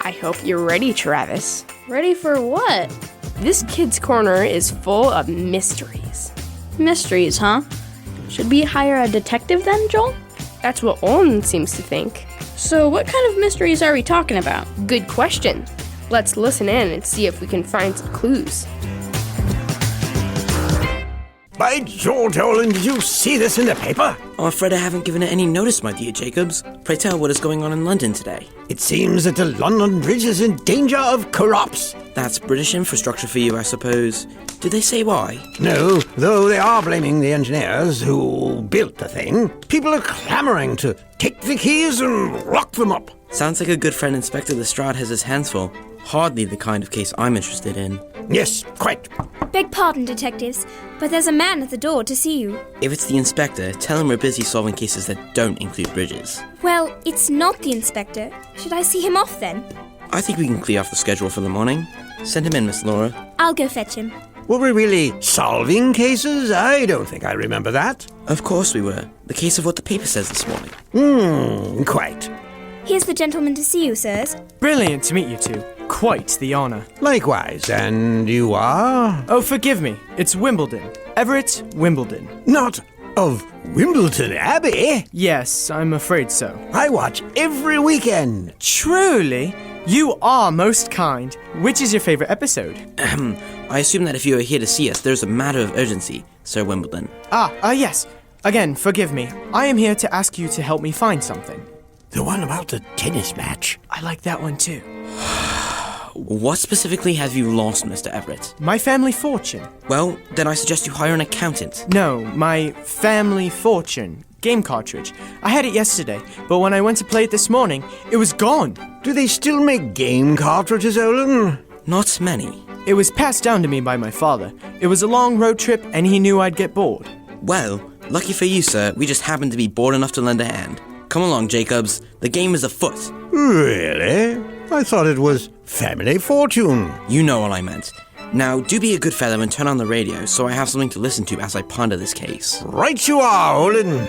I hope you're ready, Travis. Ready for what? This kid's corner is full of mysteries. Mysteries, huh? Should we hire a detective then, Joel? That's what Olin seems to think. So what kind of mysteries are we talking about? Good question. Let's listen in and see if we can find some clues. By George, Olin, did you see this in the paper? I'm afraid I haven't given it any notice, my dear Jacobs. Pray tell, what is going on in London today? It seems that the London Bridge is in danger of collapse. That's British infrastructure for you, I suppose. Did they say why? No, though they are blaming the engineers who built the thing. People are clamoring to take the keys and lock them up. Sounds like a good friend Inspector Lestrade has his hands full. Hardly the kind of case I'm interested in. Yes, quite. Beg pardon, detectives, but there's a man at the door to see you. If it's the inspector, tell him we're busy solving cases that don't include bridges. Well, it's not the inspector. Should I see him off then? I think we can clear off the schedule for the morning. Send him in, Miss Laura. I'll go fetch him. Were we really solving cases? I don't think I remember that. Of course we were. The case of what the paper says this morning. Quite. Here's the gentleman to see you, sirs. Brilliant to meet you two. Quite the honour. Likewise, and you are? Oh, forgive me. It's Wimbledon. Everett, Wimbledon. Not of Wimbledon Abbey? Yes, I'm afraid so. I watch every weekend. Truly? You are most kind. Which is your favourite episode? I assume that if you are here to see us, there's a matter of urgency, Sir Wimbledon. Yes. Again, forgive me. I am here to ask you to help me find something. The one about the tennis match. I like that one too. What specifically have you lost, Mr. Everett? My family fortune. Well, then I suggest you hire an accountant. No, my family fortune. Game cartridge. I had it yesterday, but when I went to play it this morning, it was gone. Do they still make game cartridges, Olin? Not many. It was passed down to me by my father. It was a long road trip, and he knew I'd get bored. Well, lucky for you, sir, we just happened to be bored enough to lend a hand. Come along, Jacobs. The game is afoot. Really? I thought it was family fortune. You know what I meant. Now, do be a good fellow and turn on the radio so I have something to listen to as I ponder this case. Right you are, Olin.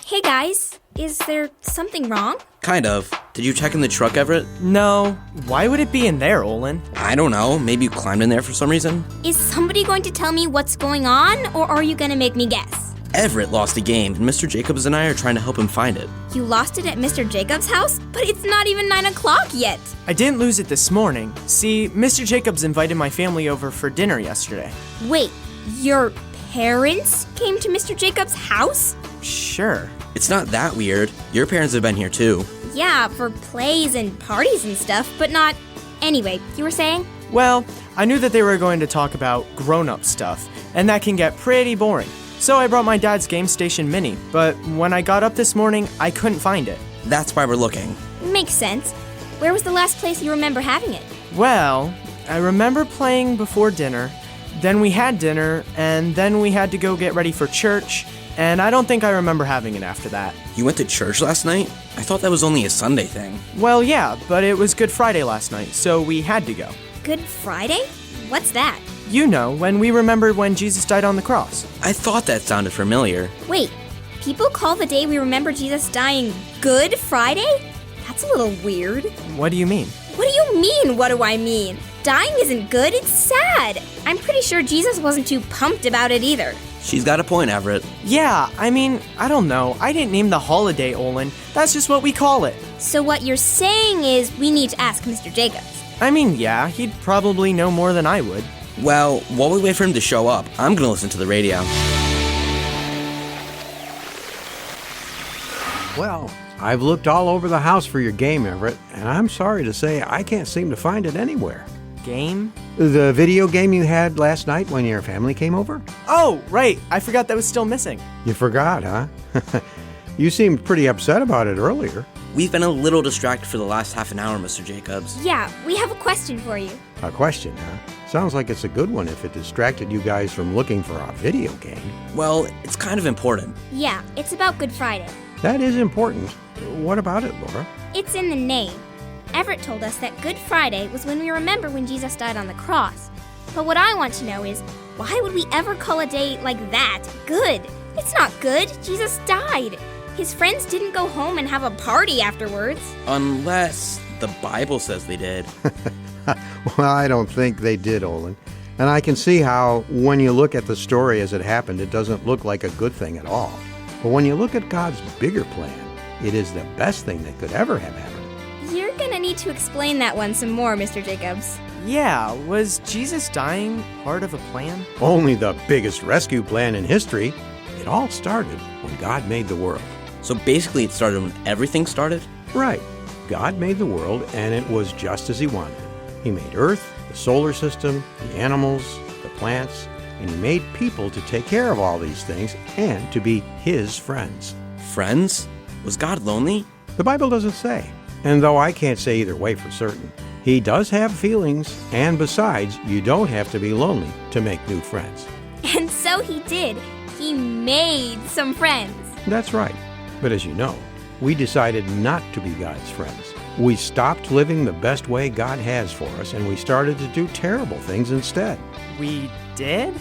Hey guys, is there something wrong? Kind of. Did you check in the truck, Everett? No. Why would it be in there, Olin? I don't know. Maybe you climbed in there for some reason? Is somebody going to tell me what's going on, or are you going to make me guess? Everett lost a game, and Mr. Jacobs and I are trying to help him find it. You lost it at Mr. Jacobs' house? But it's not even 9 o'clock yet. I didn't lose it this morning. See, Mr. Jacobs invited my family over for dinner yesterday. Wait, your parents came to Mr. Jacobs' house? Sure. It's not that weird. Your parents have been here too. Yeah, for plays and parties and stuff, but not... Anyway, you were saying? Well, I knew that they were going to talk about grown-up stuff, and that can get pretty boring. So I brought my dad's Game Station Mini, but when I got up this morning, I couldn't find it. That's why we're looking. Makes sense. Where was the last place you remember having it? Well, I remember playing before dinner, then we had dinner, and then we had to go get ready for church, and I don't think I remember having it after that. You went to church last night? I thought that was only a Sunday thing. Well, yeah, but it was Good Friday last night, so we had to go. Good Friday? What's that? You know, when we remembered when Jesus died on the cross. I thought that sounded familiar. Wait, people call the day we remember Jesus dying Good Friday? That's a little weird. What do you mean? What do you mean, what do I mean? Dying isn't good, it's sad. I'm pretty sure Jesus wasn't too pumped about it either. She's got a point, Everett. Yeah, I mean, I don't know. I didn't name the holiday, Olin. That's just what we call it. So what you're saying is we need to ask Mr. Jacobs. I mean, yeah, he'd probably know more than I would. Well, while we wait for him to show up, I'm gonna listen to the radio. Well, I've looked all over the house for your game, Everett, and I'm sorry to say I can't seem to find it anywhere. Game? The video game you had last night when your family came over? Oh, right. I forgot that was still missing. You forgot, huh? You seemed pretty upset about it earlier. We've been a little distracted for the last half an hour, Mr. Jacobs. Yeah, we have a question for you. A question, huh? Sounds like it's a good one if it distracted you guys from looking for a video game. Well, it's kind of important. Yeah, it's about Good Friday. That is important. What about it, Laura? It's in the name. Everett told us that Good Friday was when we remember when Jesus died on the cross. But what I want to know is, why would we ever call a day like that good? It's not good. Jesus died. His friends didn't go home and have a party afterwards. Unless the Bible says they did. Well, I don't think they did, Olin. And I can see how, when you look at the story as it happened, it doesn't look like a good thing at all. But when you look at God's bigger plan, it is the best thing that could ever have happened. You're gonna need to explain that one some more, Mr. Jacobs. Yeah, was Jesus dying part of a plan? Only the biggest rescue plan in history. It all started when God made the world. So basically it started when everything started? Right. God made the world, and it was just as he wanted. He made Earth, the solar system, the animals, the plants, and he made people to take care of all these things and to be his friends. Friends? Was God lonely? The Bible doesn't say. And though I can't say either way for certain, he does have feelings, and besides, you don't have to be lonely to make new friends. And so he did. He made some friends. That's right. But as you know, we decided not to be God's friends. We stopped living the best way God has for us, and we started to do terrible things instead. We did?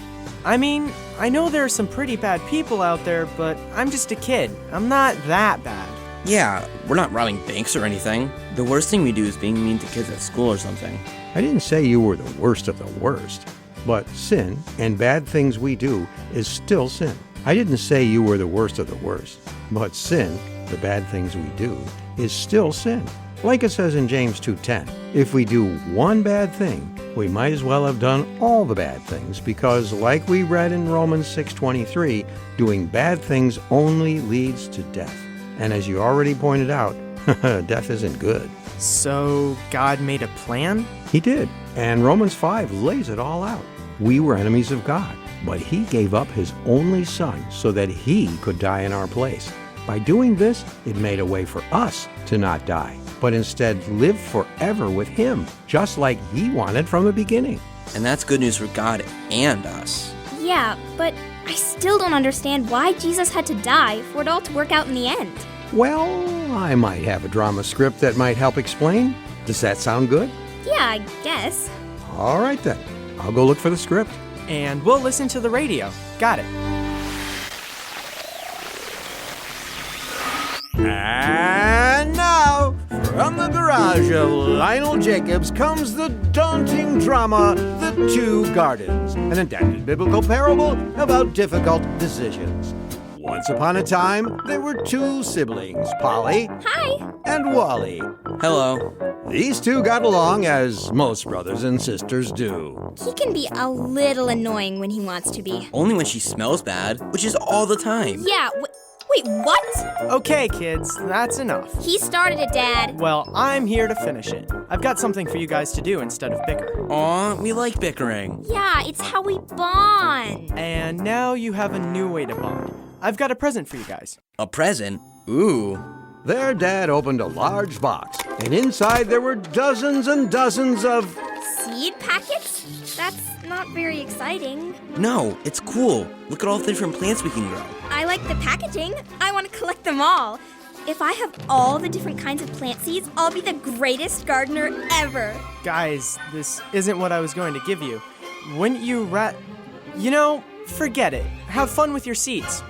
I mean, I know there are some pretty bad people out there, but I'm just a kid. I'm not that bad. Yeah, we're not robbing banks or anything. The worst thing we do is being mean to kids at school or something. I didn't say you were the worst of the worst, but sin and bad things we do is still sin. I didn't say you were the worst of the worst, but sin, the bad things we do, is still sin. Like it says in James 2:10, if we do one bad thing, we might as well have done all the bad things, because like we read in Romans 6:23, doing bad things only leads to death. And as you already pointed out, death isn't good. So God made a plan? He did, and Romans 5 lays it all out. We were enemies of God, but he gave up his only son so that he could die in our place. By doing this, it made a way for us to not die, but instead live forever with him, just like he wanted from the beginning. And that's good news for God and us. Yeah, but I still don't understand why Jesus had to die for it all to work out in the end. Well, I might have a drama script that might help explain. Does that sound good? Yeah, I guess. All right then, I'll go look for the script. And we'll listen to the radio. Got it. And now, from the garage of Lionel Jacobs comes the daunting drama, The Two Gardens, an adapted biblical parable about difficult decisions. Once upon a time, there were two siblings, Polly Hi. and Wally. Hello. These two got along as most brothers and sisters do. He can be a little annoying when he wants to be. Only when she smells bad, which is all the time. Yeah, wait, what? Okay, kids, that's enough. He started it, Dad. Well, I'm here to finish it. I've got something for you guys to do instead of bicker. Aw, we like bickering. Yeah, it's how we bond. And now you have a new way to bond. I've got a present for you guys. A present? Ooh. Their dad opened a large box, and inside there were dozens and dozens of... Seed packets? That's not very exciting. No, it's cool. Look at all the different plants we can grow. I like the packaging. I want to collect them all. If I have all the different kinds of plant seeds, I'll be the greatest gardener ever. Guys, this isn't what I was going to give you. Wouldn't you You know, forget it. Have fun with your seeds.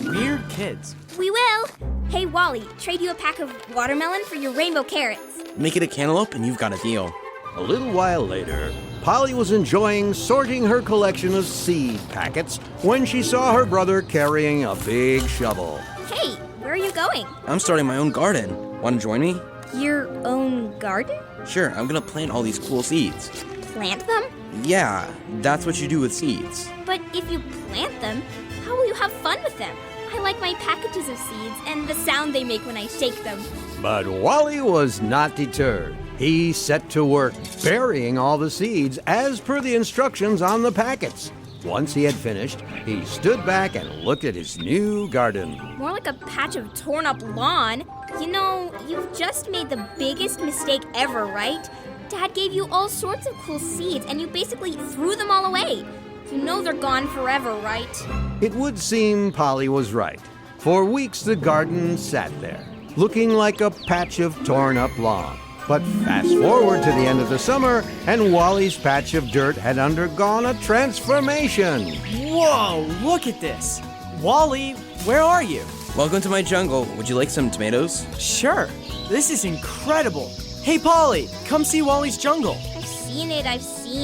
Weird kids. We will. Hey, Wally, trade you a pack of watermelon for your rainbow carrots. Make it a cantaloupe and you've got a deal. A little while later, Polly was enjoying sorting her collection of seed packets when she saw her brother carrying a big shovel. Hey, where are you going? I'm starting my own garden. Want to join me? Your own garden? Sure, I'm gonna plant all these cool seeds. Plant them? Yeah, that's what you do with seeds. But if you plant them, how will you have fun with them? I like my packages of seeds and the sound they make when I shake them. But Wally was not deterred. He set to work burying all the seeds as per the instructions on the packets. Once he had finished, he stood back and looked at his new garden. More like a patch of torn up lawn. You know, you've just made the biggest mistake ever, right? Dad gave you all sorts of cool seeds and you basically threw them all away. You know they're gone forever, right? It would seem Polly was right. For weeks the garden sat there, looking like a patch of torn up lawn. But fast forward to the end of the summer, and Wally's patch of dirt had undergone a transformation. Whoa, look at this. Wally, where are you? Welcome to my jungle. Would you like some tomatoes? Sure. This is incredible. Hey, Polly, come see Wally's jungle. I've seen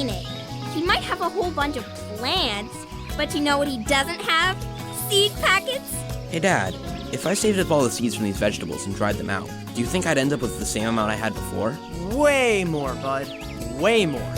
it. He might have a whole bunch of plants, but you know what he doesn't have? Seed packets. Hey, Dad, if I saved up all the seeds from these vegetables and dried them out, do you think I'd end up with the same amount I had before? Way more, bud. Way more.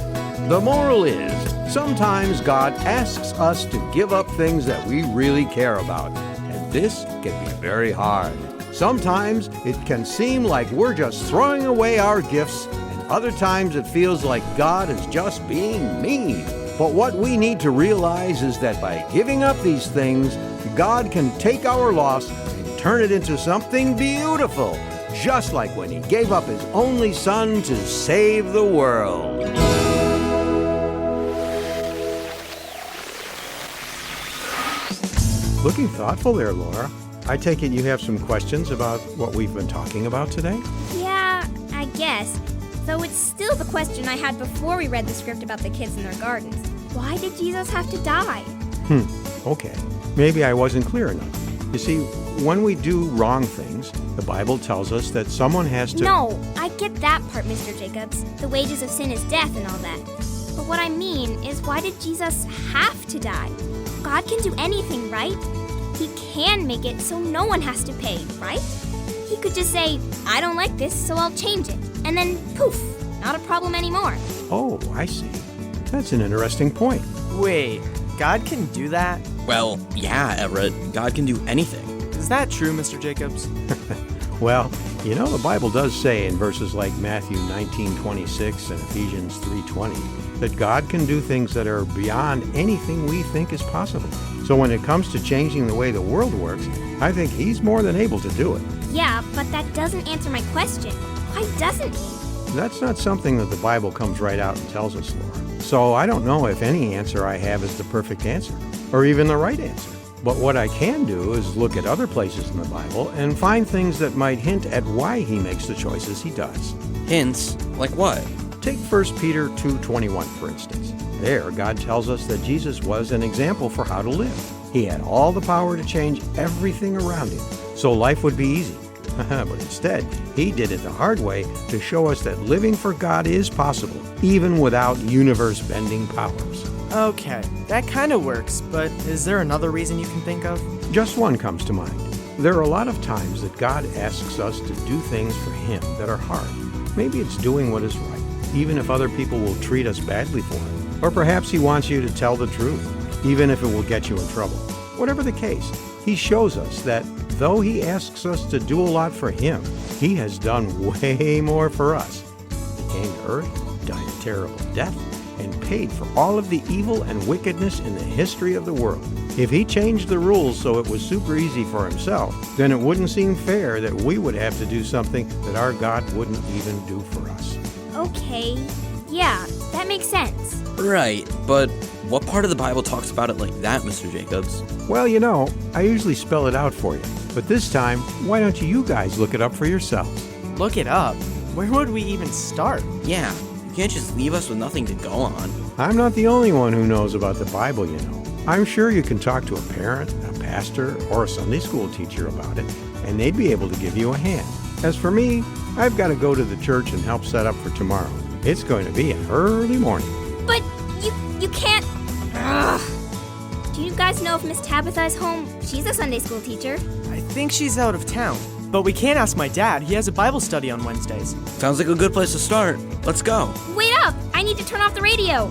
The moral is, sometimes God asks us to give up things that we really care about, and this can be very hard. Sometimes it can seem like we're just throwing away our gifts, and other times it feels like God is just being mean. But what we need to realize is that by giving up these things, God can take our loss and turn it into something beautiful, just like when He gave up His only Son to save the world. Looking thoughtful there, Laura. I take it you have some questions about what we've been talking about today? Yeah, I guess. Though it's still the question I had before we read the script about the kids in their gardens. Why did Jesus have to die? Okay. Maybe I wasn't clear enough. You see, when we do wrong things, the Bible tells us that someone has to... No, I get that part, Mr. Jacobs. The wages of sin is death and all that. But what I mean is, why did Jesus have to die? God can do anything, right? He can make it so no one has to pay, right? He could just say, I don't like this, so I'll change it. And then, poof, not a problem anymore. Oh, I see. That's an interesting point. Wait, God can do that? Well, yeah, Everett. God can do anything. Is that true, Mr. Jacobs? Well, you know, the Bible does say in verses like Matthew 19:26 and Ephesians 3:20 that God can do things that are beyond anything we think is possible. So when it comes to changing the way the world works, I think He's more than able to do it. Yeah, but that doesn't answer my question. Why doesn't He? That's not something that the Bible comes right out and tells us, Laura. So I don't know if any answer I have is the perfect answer, or even the right answer. But what I can do is look at other places in the Bible and find things that might hint at why He makes the choices He does. Hints? Like what? Take 1 Peter 2:21, for instance. There, God tells us that Jesus was an example for how to live. He had all the power to change everything around Him, so life would be easy. But instead, He did it the hard way to show us that living for God is possible, even without universe-bending powers. Okay, that kind of works, but is there another reason you can think of? Just one comes to mind. There are a lot of times that God asks us to do things for Him that are hard. Maybe it's doing what is right, even if other people will treat us badly for it. Or perhaps He wants you to tell the truth, even if it will get you in trouble. Whatever the case, He shows us that though He asks us to do a lot for Him, He has done way more for us. He came to earth, died a terrible death, and paid for all of the evil and wickedness in the history of the world. If He changed the rules so it was super easy for Himself, then it wouldn't seem fair that we would have to do something that our God wouldn't even do for us. Okay, yeah, that makes sense. Right, but what part of the Bible talks about it like that, Mr. Jacobs? Well, you know, I usually spell it out for you. But this time, why don't you guys look it up for yourselves? Look it up? Where would we even start? Yeah, you can't just leave us with nothing to go on. I'm not the only one who knows about the Bible, you know. I'm sure you can talk to a parent, a pastor, or a Sunday school teacher about it, and they'd be able to give you a hand. As for me, I've got to go to the church and help set up for tomorrow. It's going to be an early morning. But you can't... Ugh. Do you guys know if Miss Tabitha is home? She's a Sunday school teacher. I think she's out of town. But we can't ask my dad. He has a Bible study on Wednesdays. Sounds like a good place to start. Let's go. Wait up! I need to turn off the radio.